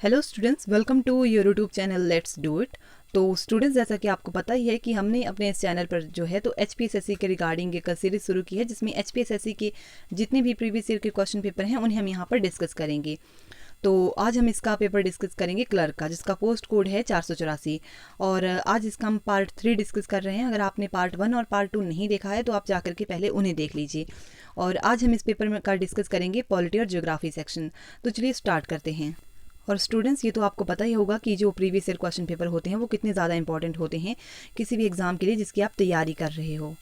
Hello students, welcome to your YouTube channel let's do it. तो students, जैसा कि आपको पता ही है कि हमने अपने इस चैनल पर जो है तो एचपीएसएससी के रिगार्डिंग एक सीरीज शुरू की है, जिसमें एचपीएसएससी के जितने भी प्रीवियस ईयर के क्वेश्चन पेपर हैं उन्हें हम यहाँ पर डिस्कस करेंगे। तो आज हम इसका पेपर डिस्कस करेंगे क्लर्क का, जिसका पोस्ट कोड है 484। और आज इसका हम पार्ट 3 डिस्कस कर रहे हैं। अगर आपने पार्ट 1 और पार्ट 2 नहीं देखा है तो आप जाकर के पहले उन्हें देख लीजिए। और आज हम इस पेपर में का डिस्कस करेंगे पॉलिटी और ज्योग्राफी सेक्शन। तो चलिए स्टार्ट करते हैं। और स्टूडेंट्स, ये तो आपको पता ही होगा कि जो प्रीवियस ईयर क्वेश्चन पेपर होते हैं वो कितने ज़्यादा इंपॉर्टेंट होते हैं किसी भी एग्ज़ाम के लिए जिसकी आप तैयारी कर रहे हो।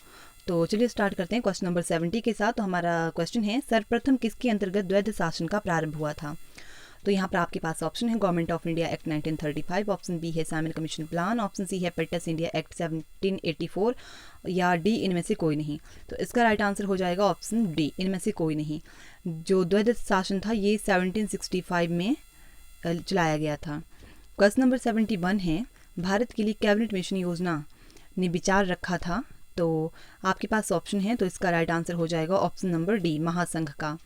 तो चलिए स्टार्ट करते हैं क्वेश्चन नंबर 70 के साथ। तो हमारा क्वेश्चन है, सर्वप्रथम किसके अंतर्गत द्वैध शासन का प्रारंभ हुआ था? तो यहाँ पर आपके पास ऑप्शन है government of India act 1935, option B है Simon commission plan, option C है पेटस इंडिया एक्ट 1784, या डी इनमें से कोई नहीं। तो इसका राइट आंसर हो जाएगा ऑप्शन डी, इनमें से कोई नहीं। जो द्वैध शासन था ये 1765 में चलाया गया था। क्वेश्चन नंबर 71 है, भारत के लिए कैबिनेट मिशन योजना ने विचार रखा था। तो आपके पास ऑप्शन है, तो इसका राइट आंसर हो जाएगा ऑप्शन नंबर डी, महासंघ का।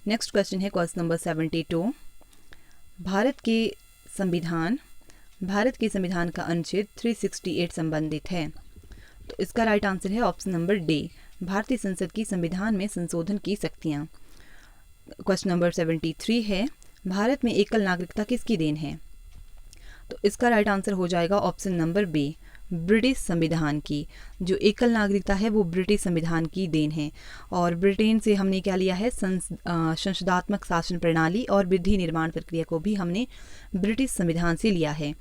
नेक्स्ट क्वेश्चन है क्वेश्चन नंबर 72, भारत के संविधान का अनुच्छेद 368 संबंधित है। तो इसका राइट आंसर है ऑप्शन नंबर डी, भारतीय संसद की संविधान में संशोधन की शक्तियाँ। क्वेश्चन नंबर 73 है, भारत में एकल नागरिकता किसकी देन है? तो इसका राइट आंसर हो जाएगा ऑप्शन नंबर बी, ब्रिटिश संविधान की। जो एकल नागरिकता है वो ब्रिटिश संविधान की देन है। और ब्रिटेन से हमने क्या लिया है, संसदात्मक शासन प्रणाली और विधि निर्माण प्रक्रिया को भी हमने ब्रिटिश संविधान से लिया है।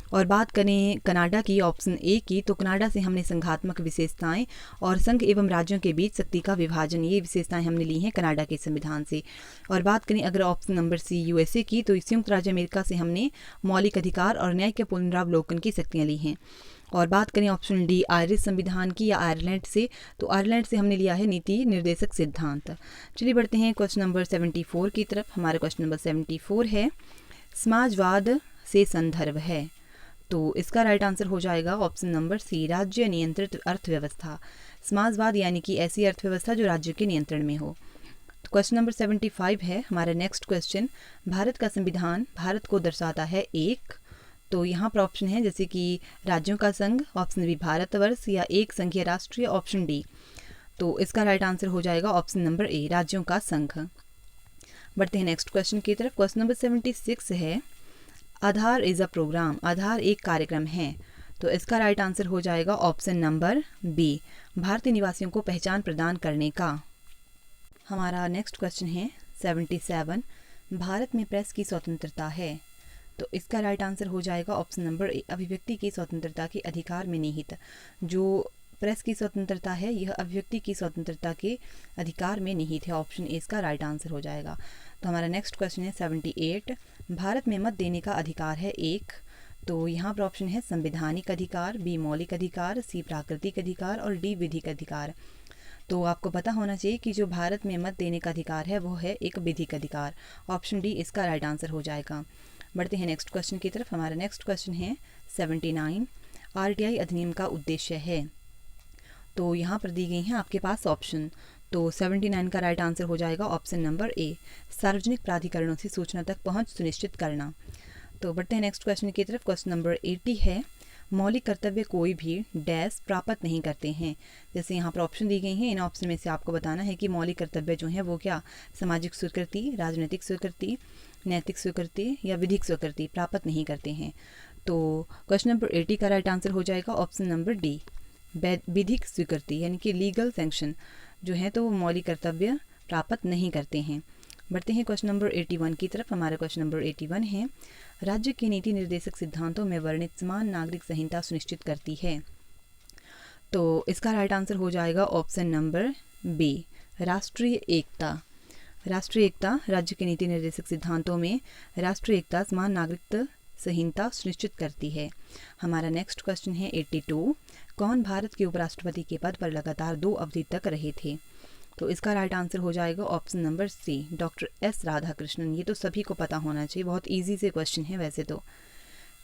और बात करें कनाडा की, ऑप्शन ए की, तो कनाडा से हमने संघात्मक विशेषताएं और संघ एवं राज्यों के बीच शक्ति का विभाजन, ये विशेषताएं हमने ली हैं कनाडा के संविधान से। और बात करें अगर ऑप्शन नंबर सी यूएसए की, तो संयुक्त राज्य अमेरिका से हमने मौलिक अधिकार और न्याय के पुनरावलोकन की शक्तियाँ ली हैं। और बात करें ऑप्शन डी आयरिश संविधान की या आयरलैंड से, तो आयरलैंड से हमने लिया है नीति निर्देशक सिद्धांत। चलिए बढ़ते हैं क्वेश्चन नंबर 74 की तरफ। हमारा क्वेश्चन नंबर 74 है, समाजवाद से संदर्भ है। तो इसका राइट आंसर हो जाएगा ऑप्शन नंबर सी, राज्य नियंत्रित अर्थव्यवस्था। समाजवाद यानी कि ऐसी अर्थव्यवस्था जो राज्य के नियंत्रण में हो। तो क्वेश्चन नंबर 75 है हमारा नेक्स्ट क्वेश्चन, भारत का संविधान भारत को दर्शाता है एक। तो यहाँ पर ऑप्शन है जैसे कि राज्यों का संघ, ऑप्शन बी भारतवर्ष, या एक संघीय राष्ट्र, या ऑप्शन डी। तो इसका राइट आंसर हो जाएगा ऑप्शन नंबर ए, राज्यों का संघ। बढ़ते हैं नेक्स्ट क्वेश्चन की तरफ। क्वेश्चन नंबर 76 है, आधार इज़ अ प्रोग्राम, आधार एक कार्यक्रम है। तो इसका राइट आंसर हो जाएगा ऑप्शन नंबर बी, भारतीय निवासियों को पहचान प्रदान करने का। हमारा नेक्स्ट क्वेश्चन है 77, भारत में प्रेस की स्वतंत्रता है। तो इसका राइट आंसर हो जाएगा ऑप्शन नंबर ए, अभिव्यक्ति की स्वतंत्रता के अधिकार में निहित। जो प्रेस की स्वतंत्रता है यह अभिव्यक्ति की स्वतंत्रता के अधिकार में निहित है। ऑप्शन ए इसका राइट आंसर हो जाएगा। तो हमारा नेक्स्ट क्वेश्चन है 78, भारत में मत देने का अधिकार है एक। तो यहाँ पर ऑप्शन है संवैधानिक अधिकार, बी मौलिक अधिकार, सी प्राकृतिक अधिकार, और डी विधिक अधिकार। तो आपको पता होना चाहिए कि जो भारत में मत देने का अधिकार है वो है एक विधिक अधिकार। ऑप्शन डी इसका राइट आंसर हो जाएगा। बढ़ते हैं नेक्स्ट क्वेश्चन की तरफ। हमारा नेक्स्ट क्वेश्चन है 79, आरटीआई अधिनियम का उद्देश्य है। तो यहाँ पर दी गई हैं आपके पास ऑप्शन। तो 79 का राइट आंसर हो जाएगा ऑप्शन नंबर ए, सार्वजनिक प्राधिकरणों से सूचना तक पहुँच सुनिश्चित करना। तो बढ़ते हैं नेक्स्ट क्वेश्चन की तरफ। क्वेश्चन नंबर 80 है, मौलिक कर्तव्य कोई भी डैश प्राप्त नहीं करते हैं। जैसे यहाँ पर ऑप्शन दी गई हैं, इन ऑप्शन में से आपको बताना है कि मौलिक कर्तव्य जो है वो क्या, सामाजिक स्वीकृति, राजनीतिक स्वीकृति, नैतिक स्वीकृति, या विधिक स्वीकृति प्राप्त नहीं करते हैं। तो क्वेश्चन नंबर 80 का राइट आंसर हो जाएगा ऑप्शन नंबर डी, विधिक स्वीकृति, यानी कि लीगल सैंक्शन जो है तो वो मौलिक कर्तव्य प्राप्त नहीं करते हैं। बढ़ते हैं क्वेश्चन नंबर 81 की तरफ। हमारा क्वेश्चन नंबर 81 है, राज्य की नीति निर्देशक सिद्धांतों में वर्णित समान नागरिक संहिता सुनिश्चित करती है। तो इसका राइट आंसर हो जाएगा ऑप्शन नंबर बी, राष्ट्रीय एकता। राष्ट्रीय एकता, राज्य के नीति निर्देशक सिद्धांतों में राष्ट्रीय एकता समान नागरिक संहिता सुनिश्चित करती है। हमारा नेक्स्ट क्वेश्चन है 82, कौन भारत के उपराष्ट्रपति के पद पर लगातार 2 अवधि तक रहे थे? तो इसका राइट आंसर हो जाएगा option number C, doctor S Radhakrishnan. ये तो सभी को पता होना चाहिए, बहुत इजी से क्वेश्चन है वैसे तो।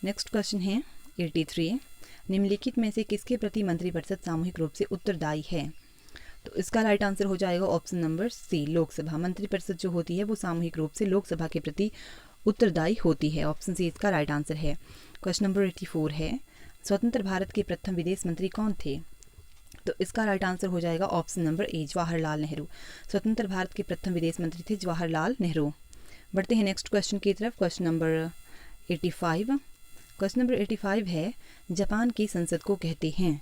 नेक्स्ट क्वेश्चन है 83, निम्नलिखित में से किसके प्रति मंत्रिपरिषद सामूहिक रूप से उत्तरदायी है? तो इसका राइट आंसर हो जाएगा ऑप्शन नंबर सी, लोकसभा। मंत्रिपरिषद जो होती है वो सामूहिक रूप से लोकसभा के प्रति उत्तरदायी होती है। ऑप्शन सी इसका राइट आंसर है। क्वेश्चन नंबर 84 है, स्वतंत्र भारत के प्रथम विदेश मंत्री कौन थे? तो इसका राइट आंसर हो जाएगा ऑप्शन नंबर ए, जवाहरलाल नेहरू। स्वतंत्र भारत के प्रथम विदेश मंत्री थे जवाहरलाल नेहरू। बढ़ते हैं नेक्स्ट क्वेश्चन की तरफ। Question number 85। क्वेश्चन नंबर 85 है, जापान की संसद को कहते हैं?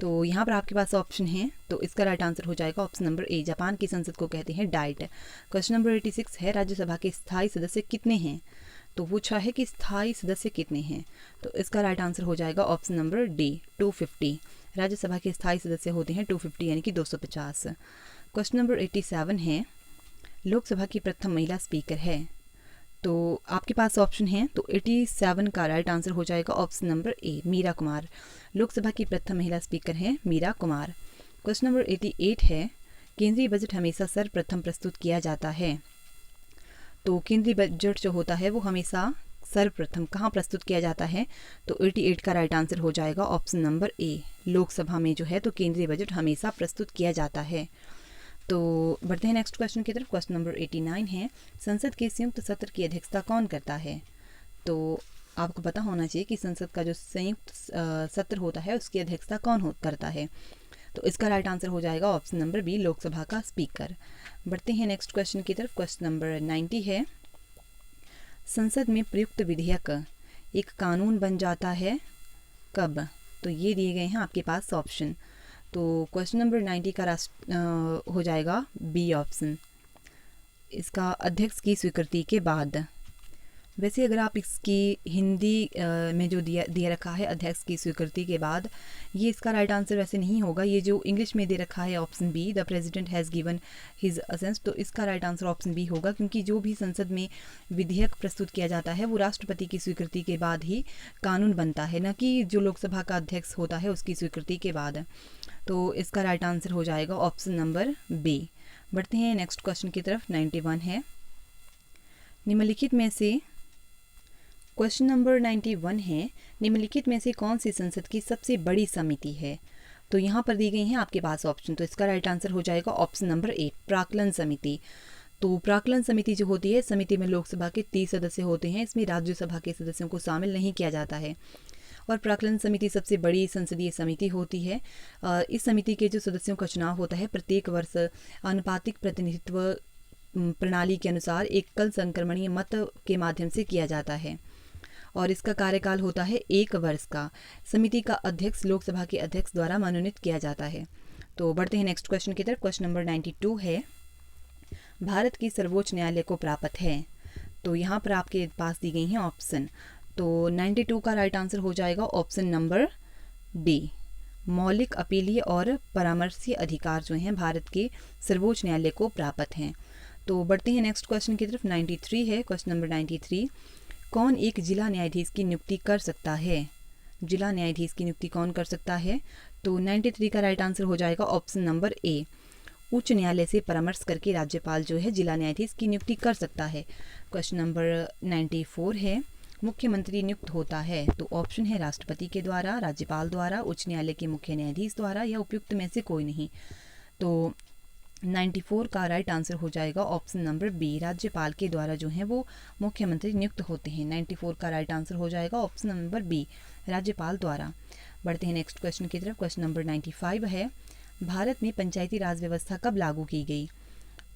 तो यहाँ पर आपके पास ऑप्शन है, तो इसका राइट आंसर हो जाएगा ऑप्शन नंबर ए, जापान की संसद को कहते हैं डाइट। क्वेश्चन नंबर 86 है, राज्यसभा के स्थायी सदस्य कितने हैं? तो पूछा है कि स्थायी सदस्य कितने हैं, तो इसका राइट आंसर हो जाएगा ऑप्शन नंबर डी, 250। राज्यसभा के स्थायी सदस्य होते हैं 250 यानी कि 250। क्वेश्चन नंबर 87 है, लोकसभा की प्रथम महिला स्पीकर है? तो आपके पास ऑप्शन है, तो 87 का राइट आंसर हो जाएगा option number A, Meera Kumar. Lok Sabha की प्रथम महिला स्पीकर हैं मीरा कुमार। क्वेश्चन नंबर 88 है, केंद्रीय बजट हमेशा सर्वप्रथम प्रस्तुत किया जाता है? तो केंद्रीय बजट जो होता है वो हमेशा सर्वप्रथम कहाँ प्रस्तुत किया जाता है? तो 88 का राइट आंसर हो जाएगा ऑप्शन नंबर ए, लोकसभा में जो है तो केंद्रीय बजट हमेशा प्रस्तुत किया जाता है। तो बढ़ते हैं नेक्स्ट क्वेश्चन की तरफ। क्वेश्चन नंबर 89 है, संसद के संयुक्त सत्र की अध्यक्षता कौन करता है? तो आपको पता होना चाहिए कि संसद का जो संयुक्त सत्र होता है उसकी अध्यक्षता कौन करता है? तो इसका राइट आंसर हो जाएगा ऑप्शन नंबर बी, लोकसभा का स्पीकर। बढ़ते हैं नेक्स्ट क्वेश्चन की तरफ। क्वेश्चन नंबर 90 है, संसद में प्रयुक्त विधेयक एक कानून बन जाता है कब? तो ये दिए गए हैं आपके पास ऑप्शन। तो क्वेश्चन नंबर 90 का हो जाएगा बी ऑप्शन, इसका अध्यक्ष की स्वीकृति के बाद। वैसे अगर आप इसकी हिंदी में जो दिया रखा है अध्यक्ष की स्वीकृति के बाद, ये इसका राइट आंसर वैसे नहीं होगा। ये जो इंग्लिश में दे रखा है option B, the president has given his assent, तो इसका राइट आंसर ऑप्शन बी होगा, क्योंकि जो भी संसद में विधेयक प्रस्तुत किया जाता है वो राष्ट्रपति की स्वीकृति के बाद ही कानून बनता है, न कि जो लोकसभा का अध्यक्ष होता है उसकी स्वीकृति के बाद। तो इसका राइट आंसर हो जाएगा ऑप्शन नंबर बी। बढ़ते हैं नेक्स्ट क्वेश्चन की तरफ। 91 है, निम्नलिखित में से क्वेश्चन नंबर 91 है, निम्नलिखित में से कौन सी संसद की सबसे बड़ी समिति है? तो यहाँ पर दी गई हैं आपके पास ऑप्शन, तो इसका राइट आंसर हो जाएगा ऑप्शन नंबर ए, प्राक्कलन समिति। तो प्राक्कलन समिति जो होती है, समिति में लोकसभा के 30 सदस्य होते हैं, इसमें राज्यसभा के सदस्यों को शामिल नहीं किया जाता है। और प्राक्कलन समिति सबसे बड़ी संसदीय समिति होती है। इस समिति के जो सदस्यों का चुनाव होता है प्रत्येक वर्ष आनुपातिक प्रतिनिधित्व प्रणाली के अनुसार एकल संक्रमणीय मत के माध्यम से किया जाता है, और इसका कार्यकाल होता है 1 वर्ष का। समिति का अध्यक्ष लोकसभा के अध्यक्ष द्वारा मनोनीत किया जाता है। तो बढ़ते हैं नेक्स्ट क्वेश्चन की तरफ। क्वेश्चन नंबर 92 है, भारत की सर्वोच्च न्यायालय को प्राप्त है? तो यहाँ पर आपके पास दी गई हैं ऑप्शन। तो 92 का राइट आंसर हो जाएगा ऑप्शन नंबर डी, मौलिक, अपीलीय और परामर्शीय अधिकार जो हैं भारत के सर्वोच्च न्यायालय को प्राप्त हैं। तो बढ़ते हैं नेक्स्ट क्वेश्चन की तरफ। 93 है, क्वेश्चन नंबर 93, कौन एक जिला न्यायाधीश की नियुक्ति कर सकता है? जिला न्यायाधीश की नियुक्ति कौन कर सकता है? तो 93 का राइट आंसर हो जाएगा ऑप्शन नंबर ए, उच्च न्यायालय से परामर्श करके राज्यपाल जो है जिला न्यायाधीश की नियुक्ति कर सकता है। क्वेश्चन नंबर 94 है, मुख्यमंत्री नियुक्त होता है? तो ऑप्शन है राष्ट्रपति के द्वारा, राज्यपाल द्वारा, उच्च न्यायालय के मुख्य न्यायाधीश द्वारा, या उपयुक्त में से कोई नहीं। तो 94 का राइट आंसर हो जाएगा ऑप्शन नंबर बी, राज्यपाल के द्वारा जो है वो मुख्यमंत्री नियुक्त होते हैं। 94 का राइट आंसर हो जाएगा ऑप्शन नंबर बी, राज्यपाल द्वारा। बढ़ते हैं नेक्स्ट क्वेश्चन की तरफ। क्वेश्चन नंबर 95 है, भारत में पंचायती राज व्यवस्था कब लागू की गई?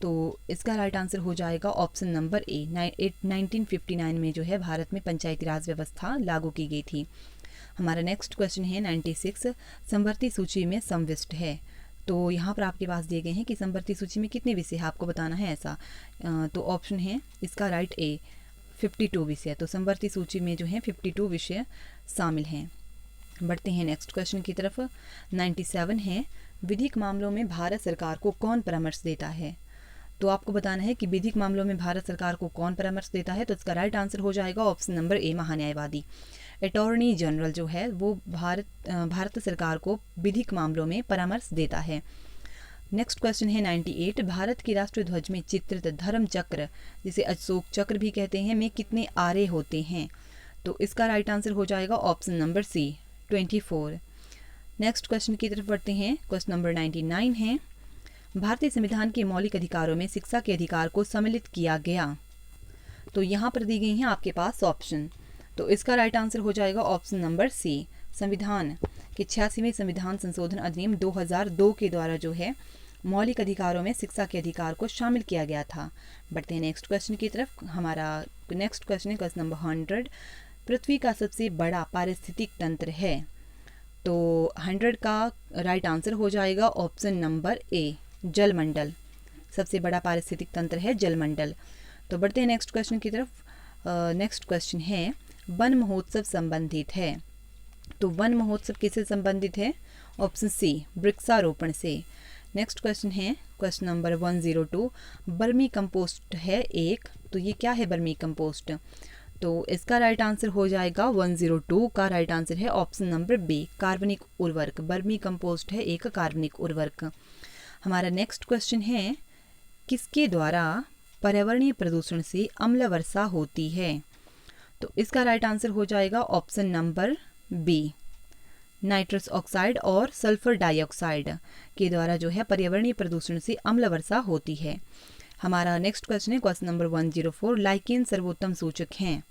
तो इसका राइट आंसर हो जाएगा ऑप्शन नंबर ए, 1959 में जो है भारत में पंचायती राज व्यवस्था लागू की गई थी। हमारा नेक्स्ट क्वेश्चन है 96, समवर्ती सूची में समविष्ट है? तो यहाँ पर आपके पास दिए गए हैं कि समवर्ती सूची में कितने विषय आपको बताना है ऐसा। तो ऑप्शन है इसका राइट ए, 52 विषय। तो समवर्ती सूची में जो है 52 विषय शामिल हैं। बढ़ते हैं नेक्स्ट क्वेश्चन की तरफ। 97 है, विधिक मामलों में भारत सरकार को कौन परामर्श देता है? तो आपको बताना है कि विधिक मामलों में भारत सरकार को कौन परामर्श देता है। तो इसका राइट आंसर हो जाएगा ऑप्शन नंबर ए, महान्यायवादी। अटॉर्नी जनरल जो है वो भारत सरकार को विधिक मामलों में परामर्श देता है। नेक्स्ट क्वेश्चन है 98, भारत के राष्ट्रीय ध्वज में चित्रित धर्म चक्र, जिसे अशोक चक्र भी कहते हैं, में कितने आरे होते हैं? तो इसका राइट आंसर हो जाएगा option number C, 24। Next question की तरफ बढ़ते हैं। क्वेश्चन नंबर 99 है, भारतीय संविधान के मौलिक अधिकारों में शिक्षा के अधिकार को सम्मिलित किया गया? तो तो यहाँ पर दी गई हैं आपके पास ऑप्शन, तो इसका राइट आंसर हो जाएगा ऑप्शन नंबर सी। संविधान के 86वें संविधान संशोधन अधिनियम 2002 के द्वारा जो है मौलिक अधिकारों में शिक्षा के अधिकार को शामिल किया गया था। बढ़ते हैं नेक्स्ट क्वेश्चन की तरफ। हमारा नेक्स्ट क्वेश्चन है क्वेश्चन नंबर 100। पृथ्वी का सबसे बड़ा पारिस्थितिक तंत्र है, तो 100 का राइट आंसर हो जाएगा ऑप्शन नंबर ए, जलमंडल। सबसे बड़ा पारिस्थितिक तंत्र है जलमंडल। तो बढ़ते हैं नेक्स्ट क्वेश्चन की तरफ। नेक्स्ट क्वेश्चन है वन महोत्सव संबंधित है, तो वन महोत्सव किससे संबंधित है? ऑप्शन सी, वृक्षारोपण से। नेक्स्ट क्वेश्चन है क्वेश्चन नंबर 102। बर्मी कंपोस्ट है एक, तो ये क्या है बर्मी कंपोस्ट? तो इसका राइट आंसर हो जाएगा 102 का राइट आंसर है ऑप्शन नंबर बी, कार्बनिक उर्वरक। बर्मी कंपोस्ट है एक कार्बनिक उर्वरक। हमारा नेक्स्ट क्वेश्चन है किसके द्वारा पर्यावरणीय प्रदूषण से अम्ल वर्षा होती है? तो इसका राइट आंसर हो जाएगा option number B, nitrous oxide और सल्फर डाइऑक्साइड के द्वारा जो है पर्यावरणीय प्रदूषण से अम्ल वर्षा होती है। हमारा नेक्स्ट क्वेश्चन है क्वेश्चन नंबर 104। लाइकेन सर्वोत्तम सूचक हैं,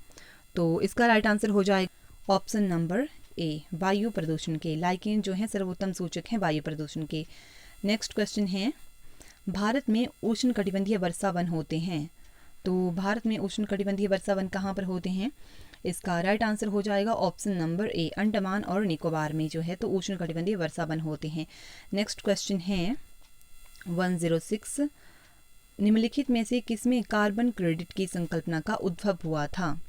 तो इसका राइट आंसर हो जाएगा ऑप्शन नंबर ए, वायु प्रदूषण के। लाइकेन जो है सर्वोत्तम सूचक हैं वायु प्रदूषण के। नेक्स्ट क्वेश्चन है भारत में उष्णकटिबंधीय वर्षा वन होते हैं, तो भारत में उष्णकटिबंधीय वर्षा वन कहाँ पर होते हैं? इसका राइट आंसर हो जाएगा ऑप्शन नंबर ए, अंडमान और निकोबार में जो है तो उष्णकटिबंधीय वर्षा वन होते हैं। नेक्स्ट क्वेश्चन है 106। निम्नलिखित में से किसमें कार्बन क्रेडिट की संकल्पना का उद्भव हुआ था?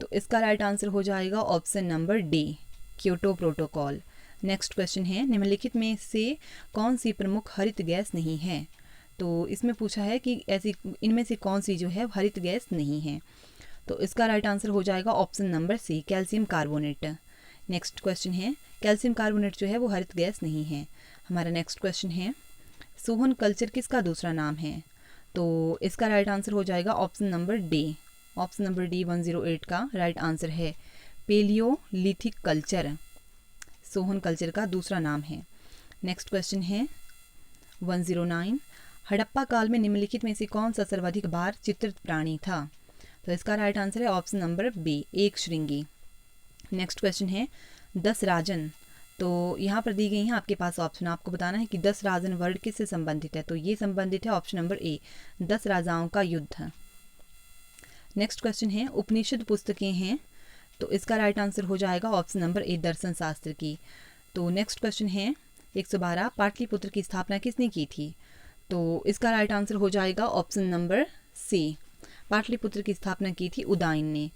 तो इसका राइट आंसर हो जाएगा option number D, Kyoto protocol. Next question है निम्नलिखित में से कौन सी प्रमुख हरित गैस नहीं है? तो इसमें पूछा है कि ऐसी इनमें से कौन सी जो है हरित गैस नहीं है, तो इसका राइट आंसर हो जाएगा option number C, calcium carbonate. Next question है कैल्शियम कार्बोनेट जो है वो हरित गैस नहीं है। हमारा नेक्स्ट क्वेश्चन है सोहन कल्चर किसका दूसरा नाम है? तो इसका राइट आंसर हो जाएगा option number D, option number D 108 का राइट आंसर है, पेलियोलिथिक कल्चर सोहन कल्चर का दूसरा नाम है। नेक्स्ट क्वेश्चन है 109। हड़प्पा काल में निम्नलिखित में से कौन सा सर्वाधिक बार चित्रित प्राणी था? तो इसका राइट आंसर है ऑप्शन नंबर बी, एक श्रृंगी। नेक्स्ट क्वेश्चन है 10 राजन, तो यहाँ पर दी गई हैं आपके पास ऑप्शन, आपको बताना है कि 10 राजन वर्ड किससे संबंधित है? तो ये संबंधित है ऑप्शन नंबर ए, 10 राजाओं का युद्ध। नेक्स्ट क्वेश्चन है उपनिषद पुस्तकें हैं, तो इसका राइट आंसर हो जाएगा ऑप्शन नंबर ए, दर्शन शास्त्र की। तो नेक्स्ट क्वेश्चन है 112। पाटलिपुत्र की स्थापना किसने की थी? तो इसका राइट आंसर हो जाएगा ऑप्शन नंबर सी, पाटलिपुत्र की स्थापना की थी उदाइन ने।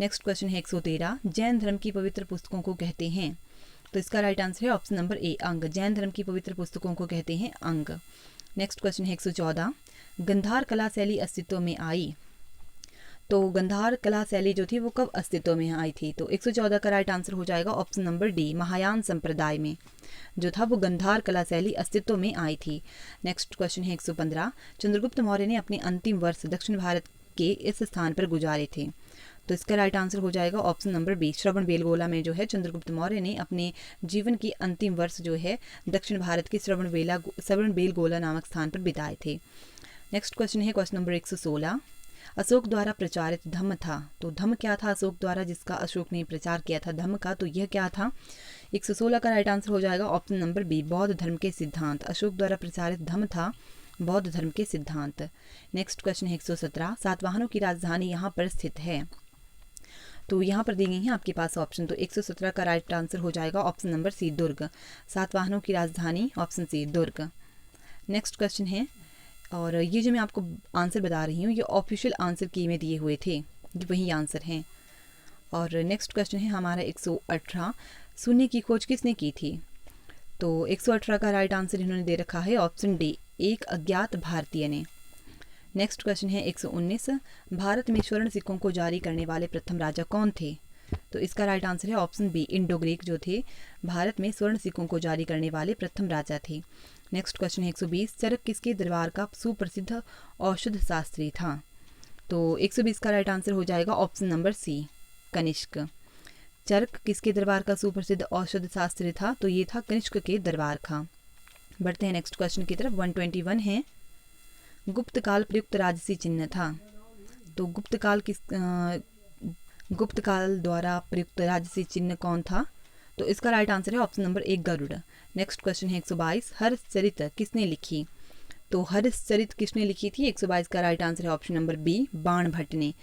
नेक्स्ट क्वेश्चन है 113। जैन धर्म की पवित्र पुस्तकों को कहते हैं, तो इसका राइट आंसर है ऑप्शन नंबर ए, अंग। जैन धर्म की पवित्र पुस्तकों को कहते हैं अंग। नेक्स्ट क्वेश्चन है 114। गंधार कला शैली अस्तित्व में आई, तो गंधार कला शैली जो थी वो कब अस्तित्व में आई थी? तो 114 का राइट आंसर हो जाएगा ऑप्शन नंबर डी, महायान संप्रदाय में जो था वो गंधार कला शैली अस्तित्व में आई थी। नेक्स्ट क्वेश्चन है 115। चंद्रगुप्त मौर्य ने अपने अंतिम वर्ष दक्षिण भारत के इस स्थान पर गुजारे थे, तो इसका राइट आंसर हो जाएगा ऑप्शन नंबर बी, श्रवणबेलगोला में जो है चंद्रगुप्त मौर्य ने अपने जीवन की अंतिम वर्ष जो है दक्षिण भारत के श्रवणबेलगोला नामक स्थान पर बिताए थे। नेक्स्ट क्वेश्चन है क्वेश्चन नंबर 116। अशोक द्वारा प्रचारित धम्म था, तो धम्म क्या था अशोक द्वारा जिसका अशोक ने प्रचार किया था धम्म का? तो यह क्या था? 116 का राइट आंसर हो जाएगा ऑप्शन नंबर बी, बौद्ध धर्म के सिद्धांत। अशोक द्वारा प्रचारित धम्म था बौद्ध धर्म के सिद्धांत। नेक्स्ट क्वेश्चन है 117। सातवाहनों की राजधानी यहाँ पर स्थित है, तो यहाँ पर दी गई हैं आपके पास ऑप्शन, तो 117 का राइट आंसर हो जाएगा ऑप्शन नंबर सी, दुर्ग। सातवाहनों की राजधानी ऑप्शन सी, दुर्ग। नेक्स्ट क्वेश्चन है, और ये जो मैं आपको आंसर बता रही हूँ ये ऑफिशियल आंसर की में दिए हुए थे, ये वही आंसर हैं। और नेक्स्ट क्वेश्चन है हमारा 118। शून्य की खोज किसने की थी? तो 118 का राइट आंसर इन्होंने दे रखा है ऑप्शन डी, एक अज्ञात भारतीय ने। नेक्स्ट क्वेश्चन है 119। भारत में स्वर्ण सिक्कों को जारी करने वाले प्रथम राजा कौन थे? तो इसका राइट आंसर है ऑप्शन बी, इंडो ग्रीक जो थे भारत में स्वर्ण सिक्कों को जारी करने वाले प्रथम राजा थे। नेक्स्ट क्वेश्चन है 120। चरक किसके दरबार का सुप्रसिद्ध औषध शास्त्री था? तो 120 का राइट आंसर हो जाएगा ऑप्शन नंबर सी, कनिष्क। चरक किसके दरबार का सुप्रसिद्ध औषध शास्त्री था? तो ये था कनिष्क के दरबार का। बढ़ते हैं नेक्स्ट क्वेश्चन की तरफ। 121 है गुप्त काल प्रयुक्त राजसी चिन्ह था, तो गुप्त काल द्वारा प्रयुक्त राजसी चिन्ह कौन था? तो इसका राइट आंसर है option number 1 Garuda. Next question है 122, हर्षचरित किसने लिखी? तो हर्षचरित किसने लिखी थी? 122 का राइट आंसर है ऑप्शन नंबर बी बाण भट्ट ने।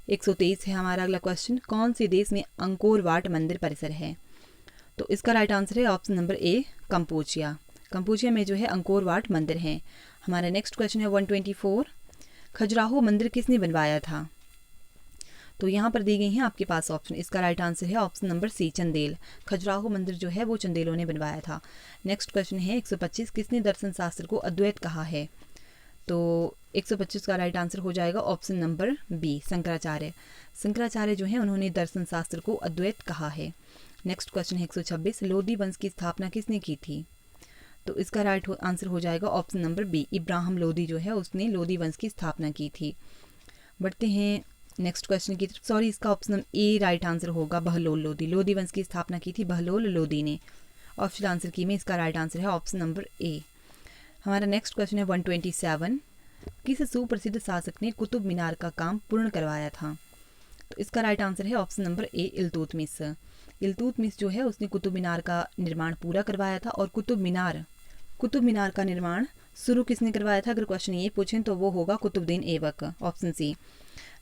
123 है हमारा अगला क्वेश्चन, कौन से देश में अंकोर वाट मंदिर परिसर है? तो इसका राइट आंसर है ऑप्शन नंबर ए कंपूचिया। कंपूचिया में जो है अंकोर वाट मंदिर है। हमारा नेक्स्ट क्वेश्चन है 124, खजुराहो मंदिर किसने बनवाया था? तो यहाँ पर दी गई हैं आपके पास ऑप्शन, इसका राइट आंसर है option number C Chandel. Khajuraho मंदिर जो है वो चंदेलों ने बनवाया था। नेक्स्ट क्वेश्चन है 125, किसने दर्शन शास्त्र को अद्वैत कहा है? तो 125 का राइट आंसर हो जाएगा option number B Shankaracharya. Shankaracharya जो है उन्होंने दर्शन शास्त्र को अद्वैत कहा है। नेक्स्ट क्वेश्चन है 126, लोदी वंश की स्थापना किसने की थी? तो इसका राइट आंसर हो जाएगा option number B Ibrahim Lodi जो है उसने लोदी वंश की स्थापना की थी। बढ़ते हैं नेक्स्ट क्वेश्चन की तरफ। सॉरी, इसका ऑप्शन ए राइट आंसर होगा बहलोल लोदी। लोदी वंश की स्थापना की थी बहलोल लोदी ने। ऑप्शन आंसर की में इसका राइट आंसर है ऑप्शन नंबर ए। हमारा नेक्स्ट क्वेश्चन है 127, किस सुप्रसिद्ध शासक ने कुतुब मीनार का काम पूर्ण करवाया था? तो इसका राइट आंसर है ऑप्शन नंबर ए इल्तुतमिश। इल्तुतमिश जो है उसने कुतुब मीनार का निर्माण पूरा करवाया था। और कुतुब मीनार का निर्माण शुरू किसने करवाया था? अगर क्वेश्चन ये पूछें तो वो होगा Qutubuddin Aibak, option C.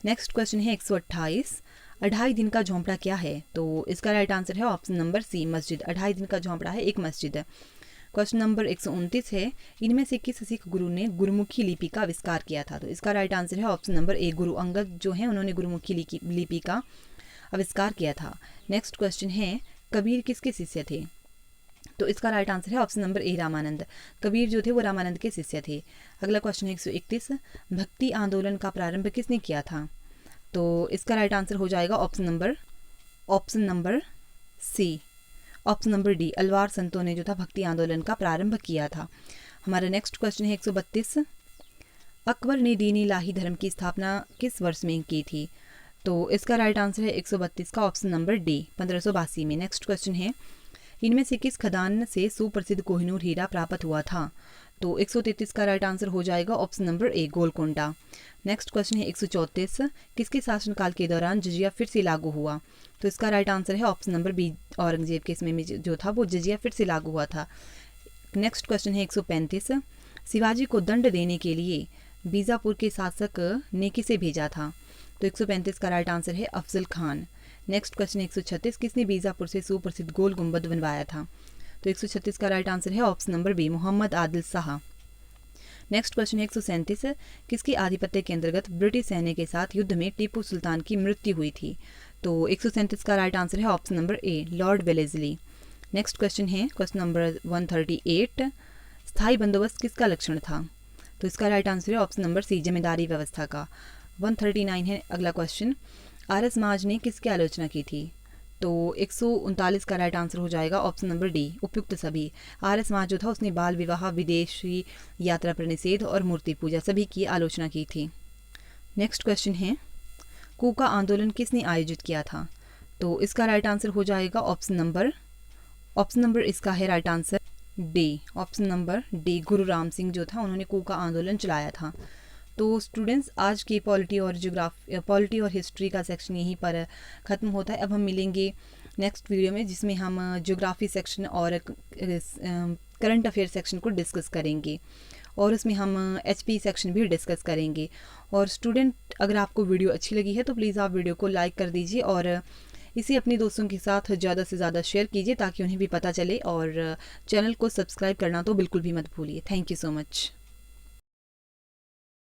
Next question है 128, 2.5 दिन का झोंपड़ा क्या है? तो इसका राइट आंसर है ऑप्शन नंबर सी मस्जिद। 2.5 दिन का झोंपड़ा है एक मस्जिद। क्वेश्चन नंबर 129 है, इनमें से किस सिख गुरु ने गुरुमुखी लिपि का आविष्कार किया था? तो इसका राइट आंसर है ऑप्शन नंबर ए गुरु अंगद जो है उन्होंने गुरुमुखी लिपि का आविष्कार किया था। नेक्स्ट क्वेश्चन है, कबीर किसके शिष्य थे? तो इसका राइट आंसर है ऑप्शन नंबर ए रामानंद। कबीर जो थे वो रामानंद के शिष्य थे। अगला क्वेश्चन है 131, भक्ति आंदोलन का प्रारंभ किसने किया था? तो इसका राइट आंसर हो जाएगा option number C, option number D Alvar संतों ने जो था भक्ति आंदोलन का प्रारंभ किया था। हमारा नेक्स्ट क्वेश्चन है 132, अकबर ने दीन इलाही धर्म की स्थापना किस वर्ष में की थी? तो इसका राइट आंसर है 132 का ऑप्शन नंबर डी 1582 में। नेक्स्ट क्वेश्चन है, इनमें से किस खदान से सुप्रसिद्ध कोहिनूर हीरा प्राप्त हुआ था? तो 133 का राइट आंसर हो जाएगा ऑप्शन नंबर ए गोलकोंडा। नेक्स्ट क्वेश्चन है 134, किसके शासनकाल के दौरान जजिया फिर से लागू हुआ? तो इसका राइट आंसर है ऑप्शन नंबर बी औरंगजेब के समय में जो था वो जजिया फिर से लागू हुआ था। नेक्स्ट क्वेश्चन है 135, शिवाजी को दंड देने के लिए बीजापुर के शासक ने किसे भेजा था? तो 135 का राइट आंसर है अफजल खान। नेक्स्ट क्वेश्चन 136, किसने बीजापुर से सुप्रसिद्ध गोल गुंबद बनवाया था? तो 136 का राइट आंसर है option number B Mohammad Adil Shah. Next question है 137, किसके आधिपत्य के अंतर्गत ब्रिटिश सैन्य के साथ युद्ध में टीपू सुल्तान की मृत्यु हुई थी? तो 137 का राइट आंसर है ऑप्शन नंबर ए लॉर्ड वेलेस्ली। नेक्स्ट क्वेश्चन है क्वेश्चन नंबर 138, स्थायी बंदोबस्त किसका लक्षण था? तो इसका राइट आंसर है ऑप्शन नंबर सी जमींदारी व्यवस्था का। 139 है अगला क्वेश्चन, आर्य समाज ने किसकी आलोचना की थी? तो 139 का राइट आंसर हो जाएगा ऑप्शन नंबर डी उपयुक्त सभी। आर्य समाज जो था उसने बाल विवाह, विदेशी यात्रा पर निषेध और मूर्ति पूजा सभी की आलोचना की थी। नेक्स्ट क्वेश्चन है, कूका आंदोलन किसने आयोजित किया था? तो इसका राइट आंसर हो जाएगा ऑप्शन नंबर इसका है right answer D, option number D गुरु राम सिंह जो था उन्होंने कूका आंदोलन चलाया था। तो स्टूडेंट्स आज की पॉलिटी और हिस्ट्री का सेक्शन यहीं पर ख़त्म होता है। अब हम मिलेंगे नेक्स्ट वीडियो में जिसमें हम ज्योग्राफी सेक्शन और करंट अफेयर सेक्शन को डिस्कस करेंगे और उसमें हम HP सेक्शन भी डिस्कस करेंगे। और स्टूडेंट अगर आपको वीडियो अच्छी लगी है तो प्लीज़ आप वीडियो को लाइक कर दीजिए और इसे अपने दोस्तों के साथ ज़्यादा से ज़्यादा शेयर कीजिए ताकि उन्हें भी पता चले, और चैनल को सब्सक्राइब करना तो बिल्कुल भी मत भूलिए। Thank you so much.